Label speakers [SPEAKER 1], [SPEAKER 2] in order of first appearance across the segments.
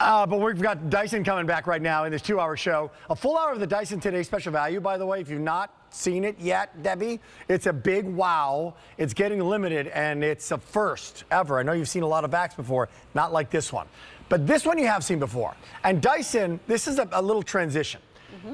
[SPEAKER 1] But we've got Dyson coming back right now in this 2-hour show. A full hour of the Dyson Today special value, by the way, if you've not seen it yet, Debbie. It's a big wow. It's getting limited, and it's a first ever. I know you've seen a lot of vacs before, not like this one. But this one you have seen before. And Dyson, this is a little transition.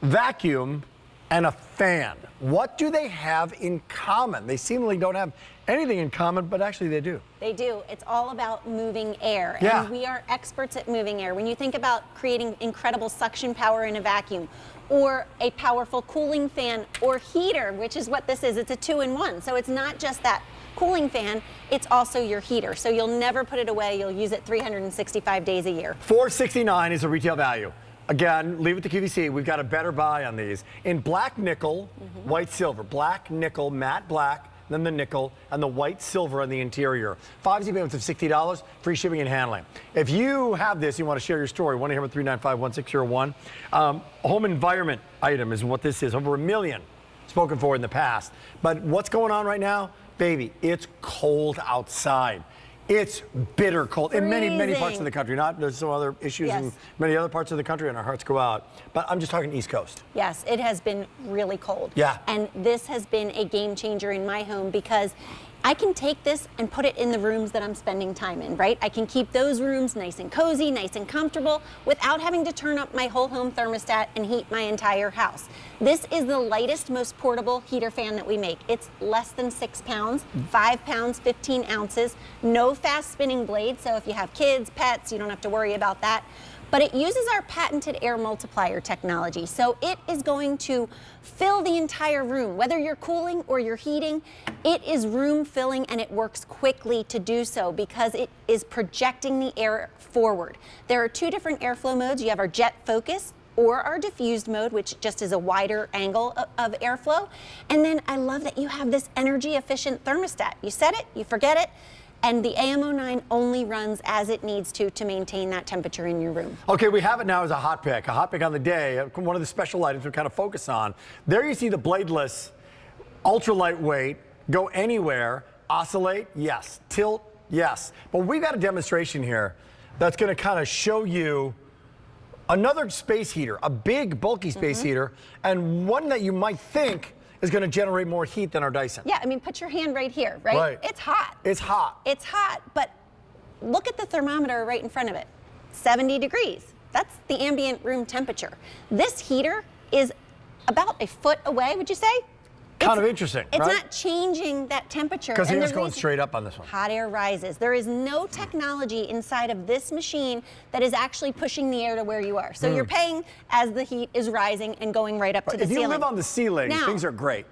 [SPEAKER 1] Vacuum and a fan. What do they have in common? They seemingly don't have anything in common, but actually they do.
[SPEAKER 2] They do. It's all about moving air.
[SPEAKER 1] Yeah.
[SPEAKER 2] And we are experts at moving air. When you think about creating incredible suction power in a vacuum, or a powerful cooling fan or heater, which is what this is, it's a 2-in-1. So it's not just that cooling fan, it's also your heater. So you'll never put it away. You'll use it 365 days a year.
[SPEAKER 1] $469 is a retail value. Again, leave it to QVC. We've got a better buy on these. In black nickel, white silver. Black nickel, matte black, then the nickel, and the white silver on the interior. 5 easy payments of $60, free shipping and handling. If you have this, you want to share your story, 1-800-395-1601. Home environment item is what this is. Over 1 million spoken for in the past. But what's going on right now? Baby, it's cold outside. It's bitter cold in many parts of the country. There's some other issues in many other parts of the country, and our hearts go out. But I'm just talking East Coast.
[SPEAKER 2] Yes, it has been really cold.
[SPEAKER 1] Yeah.
[SPEAKER 2] And this has been a game changer in my home because I can take this and put it in the rooms that I'm spending time in, right? I can keep those rooms nice and cozy, nice and comfortable without having to turn up my whole home thermostat and heat my entire house. This is the lightest, most portable heater fan that we make. It's less than 6 pounds, 5 pounds, 15 ounces, no fast spinning blades. So if you have kids, pets, you don't have to worry about that. But it uses our patented air multiplier technology. So it is going to fill the entire room. Whether you're cooling or you're heating, it is room filling, and it works quickly to do so because it is projecting the air forward. There are 2 different airflow modes. You have our jet focus or our diffused mode, which just is a wider angle of airflow. And then I love that you have this energy efficient thermostat. You set it, you forget it. And the AM09 only runs as it needs to maintain that temperature in your room.
[SPEAKER 1] Okay, we have it now as a hot pick on the day. One of the special items we kind of focus on. There you see the Bladeless, ultra lightweight, go anywhere, oscillate, yes, tilt, yes. But we've got a demonstration here that's going to kind of show you another space heater, a big, bulky space heater, and one that you might think is going to generate more heat than our Dyson.
[SPEAKER 2] Yeah, I mean, put your hand right here, right? It's hot.
[SPEAKER 1] It's hot.
[SPEAKER 2] It's hot, but look at the thermometer right in front of it. 70 degrees. That's the ambient room temperature. This heater is about a foot away, would you say?
[SPEAKER 1] Kind of interesting,
[SPEAKER 2] It's
[SPEAKER 1] right?
[SPEAKER 2] not changing that temperature.
[SPEAKER 1] Because the air's going straight up on this one.
[SPEAKER 2] Hot air rises. There is no technology inside of this machine that is actually pushing the air to where you are. So you're paying as the heat is rising and going right up to the ceiling.
[SPEAKER 1] If you live on the ceiling, things are great.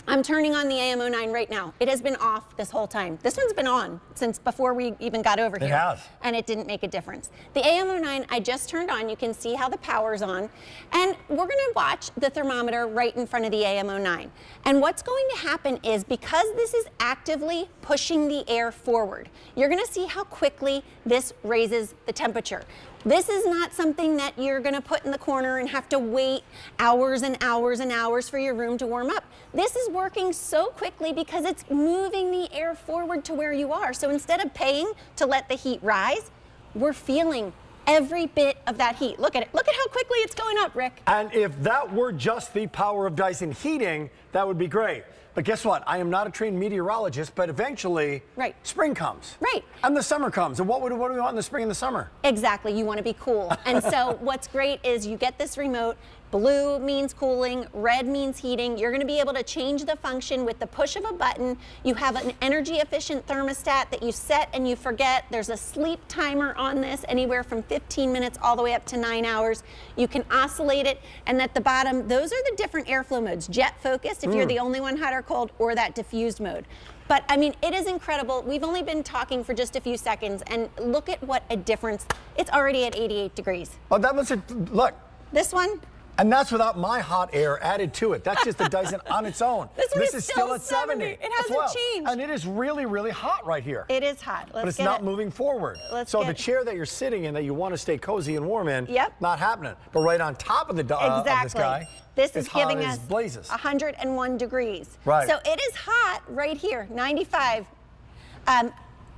[SPEAKER 2] I'm turning on the AM09 right now. It has been off this whole time. This one's been on since before we even got over here.
[SPEAKER 1] It has.
[SPEAKER 2] And it didn't make a difference. The AM09 I just turned on. You can see how the power's on. And we're gonna watch the thermometer right in front of the AM09. And what's going to happen is because this is actively pushing the air forward, you're gonna see how quickly this raises the temperature. This is not something that you're gonna put in the corner and have to wait hours and hours and hours for your room to warm up. This is working so quickly because it's moving the air forward to where you are. So instead of paying to let the heat rise, we're feeling every bit of that heat. Look at it. Look at how quickly it's going up, Rick.
[SPEAKER 1] And if that were just the power of Dyson heating, that would be great. But guess what? I am not a trained meteorologist, but eventually spring comes.
[SPEAKER 2] Right.
[SPEAKER 1] And the summer comes. And what do we want in the spring and the summer?
[SPEAKER 2] Exactly. You want to be cool. And so what's great is you get this remote. Blue means cooling, red means heating. You're going to be able to change the function with the push of a button. You have an energy efficient thermostat that you set and you forget. There's a sleep timer on this, anywhere from 15 minutes all the way up to 9 hours. You can oscillate it. And at the bottom, those are the different airflow modes. Jet focused, if you're the only one hot or cold, or that diffused mode. But I mean, it is incredible. We've only been talking for just a few seconds, and look at what a difference. It's already at 88 degrees.
[SPEAKER 1] Oh, that was it. Look.
[SPEAKER 2] This one?
[SPEAKER 1] And that's without my hot air added to it. That's just the Dyson on its own.
[SPEAKER 2] This
[SPEAKER 1] is still at 70.
[SPEAKER 2] It hasn't changed.
[SPEAKER 1] And it is really, really hot right here.
[SPEAKER 2] It is hot.
[SPEAKER 1] But it's not moving forward. So the chair that you're sitting in that you want to stay cozy and warm in, not happening. But right on top of the of this guy,
[SPEAKER 2] this is giving us
[SPEAKER 1] blazes.
[SPEAKER 2] 101 degrees.
[SPEAKER 1] Right.
[SPEAKER 2] So it is hot right here, 95.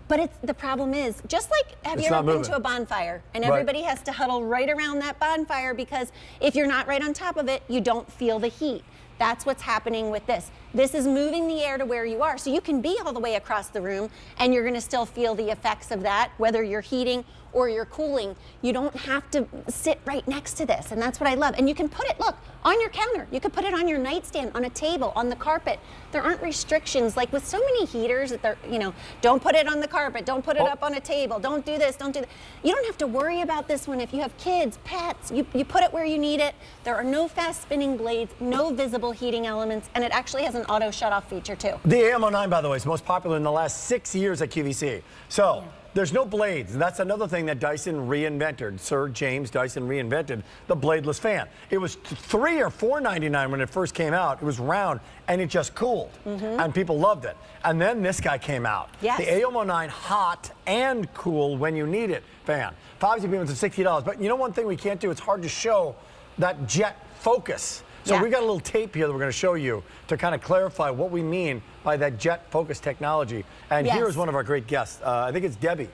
[SPEAKER 2] But the problem is, just like, have you ever been to a bonfire and everybody has to huddle right around that bonfire because if you're not right on top of it, you don't feel the heat. That's what's happening with this. This is moving the air to where you are. So you can be all the way across the room and you're gonna still feel the effects of that, whether you're heating or you're cooling. You don't have to sit right next to this. And that's what I love. And you can put it, look, on your counter. You could put it on your nightstand, on a table, on the carpet. There aren't restrictions. Like with so many heaters that they're, you know, don't put it on the carpet, don't put it up on a table, don't do this, don't do that. You don't have to worry about this one if you have kids, pets. You put it where you need it. There are no fast spinning blades, no visible heating elements, and it actually has an auto shut off feature too.
[SPEAKER 1] The AM09, by the way, is most popular in the last 6 years at QVC. So there's no blades. And that's another thing that Dyson reinvented. Sir James Dyson reinvented the bladeless fan. It was $3 or $4.99 when it first came out. It was round and it just cooled, and people loved it. And then this guy came out.
[SPEAKER 2] Yes.
[SPEAKER 1] The AM09 hot and cool when you need it fan. 5 payments of $60. But you know one thing we can't do? It's hard to show that jet focus. So we got a little tape here that we're going to show you to kind of clarify what we mean by that jet focus technology. And here's one of our great guests. I think it's Debbie,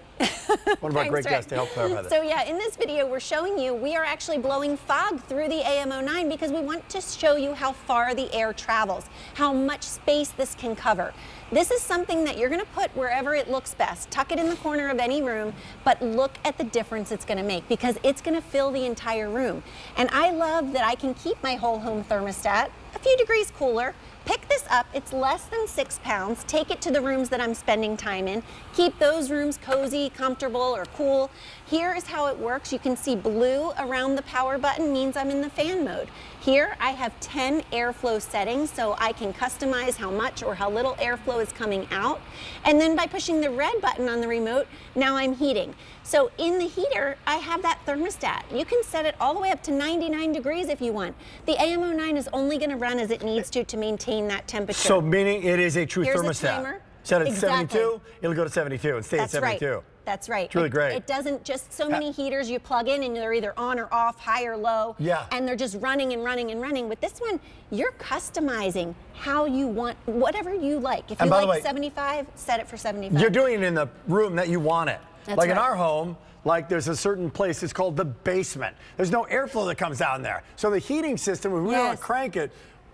[SPEAKER 1] one of our great guests to help clarify this.
[SPEAKER 2] So yeah, in this video we're showing you, we are actually blowing fog through the AM09 because we want to show you how far the air travels, how much space this can cover. This is something that you're going to put wherever it looks best. Tuck it in the corner of any room, but look at the difference it's going to make because it's going to fill the entire room. And I love that I can keep my whole home thermostat a few degrees cooler. Pick this up, it's less than 6 pounds. Take it to the rooms that I'm spending time in. Keep those rooms cozy, comfortable, or cool. Here is how it works. You can see blue around the power button means I'm in the fan mode. Here I have 10 airflow settings, so I can customize how much or how little airflow is coming out. And then by pushing the red button on the remote, now I'm heating. So in the heater, I have that thermostat. You can set it all the way up to 99 degrees if you want. The AM09 is only going to run as it needs to maintain that temperature.
[SPEAKER 1] So meaning it is a true
[SPEAKER 2] Here's
[SPEAKER 1] thermostat.
[SPEAKER 2] A timer.
[SPEAKER 1] Set it at 72, it'll go to 72 and stay at 72.
[SPEAKER 2] Right. That's right.
[SPEAKER 1] It's really great.
[SPEAKER 2] It doesn't just so many heaters you plug in and they're either on or off, high or low.
[SPEAKER 1] Yeah.
[SPEAKER 2] And they're just running and running and running. With this one, you're customizing how you want, whatever you like. If you like 75, set it for 75.
[SPEAKER 1] You're doing it in the room that you want it.
[SPEAKER 2] That's
[SPEAKER 1] like in
[SPEAKER 2] right.
[SPEAKER 1] our home, like there's a certain place, it's called the basement. There's no airflow that comes down there. So the heating system, when we want to crank it,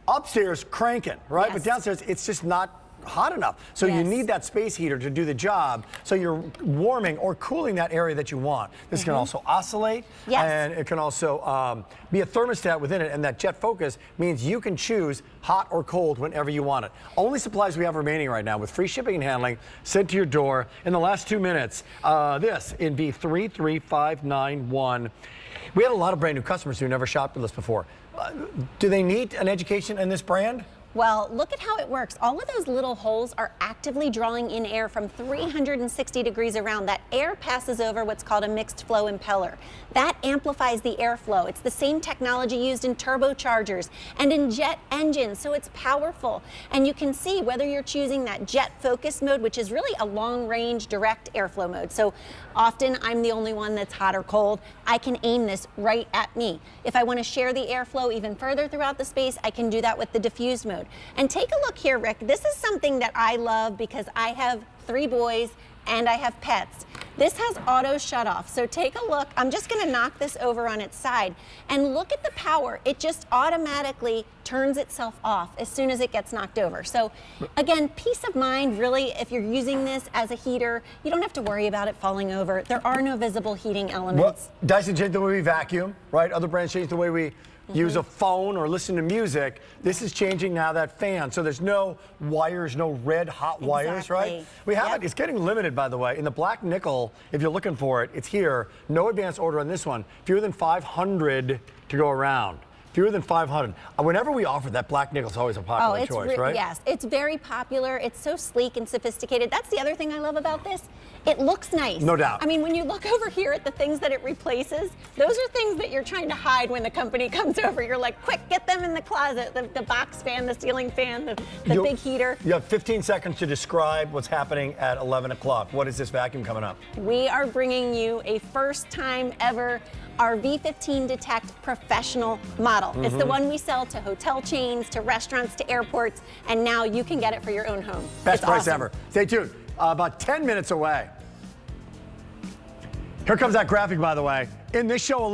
[SPEAKER 1] upstairs cranking, right? But downstairs, it's just not hot enough. So you need that space heater to do the job. So you're warming or cooling that area that you want. This can also oscillate, and it can also be a thermostat within it. And that jet focus means you can choose hot or cold whenever you want it. Only supplies we have remaining right now with free shipping and handling sent to your door in the last 2 minutes. This in B33591. We had a lot of brand new customers who never shopped with us before. Do they need an education in this brand?
[SPEAKER 2] Well, look at how it works. All of those little holes are actively drawing in air from 360 degrees around. That air passes over what's called a mixed flow impeller. That amplifies the airflow. It's the same technology used in turbochargers and in jet engines, so it's powerful. And you can see whether you're choosing that jet focus mode, which is really a long-range direct airflow mode. So often I'm the only one that's hot or cold. I can aim this right at me. If I want to share the airflow even further throughout the space, I can do that with the diffused mode. And take a look here, Rick. This is something that I love because I have 3 boys and I have pets. This has auto shut off. So take a look. I'm just going to knock this over on its side and look at the power. It just automatically turns itself off as soon as it gets knocked over. So again, peace of mind, really, if you're using this as a heater, you don't have to worry about it falling over. There are no visible heating elements.
[SPEAKER 1] Well, Dyson changed the way we vacuum, right? Other brands changed the way we use a phone or listen to music. This is changing now that fan. So there's no wires, no red hot wires, right? We have it. It's getting limited, by the way. In the black nickel, if you're looking for it, it's here. No advance order on this one. Fewer than 500 to go around. Fewer than 500. Whenever we offer that, black nickel is always a popular choice, right?
[SPEAKER 2] Yes, it's very popular. It's so sleek and sophisticated. That's the other thing I love about this. It looks nice.
[SPEAKER 1] No doubt.
[SPEAKER 2] I mean, when you look over here at the things that it replaces, those are things that you're trying to hide when the company comes over. You're like, quick, get them in the closet. The box fan, the ceiling fan, the big heater.
[SPEAKER 1] You have 15 seconds to describe what's happening at 11 o'clock. What is this vacuum coming up?
[SPEAKER 2] We are bringing you a first time ever our V15 Detect professional model. It's the one we sell to hotel chains, to restaurants, to airports, and now you can get it for your own home.
[SPEAKER 1] Best price ever. Stay tuned. About 10 minutes away. Here comes that graphic, by the way. In this show alone,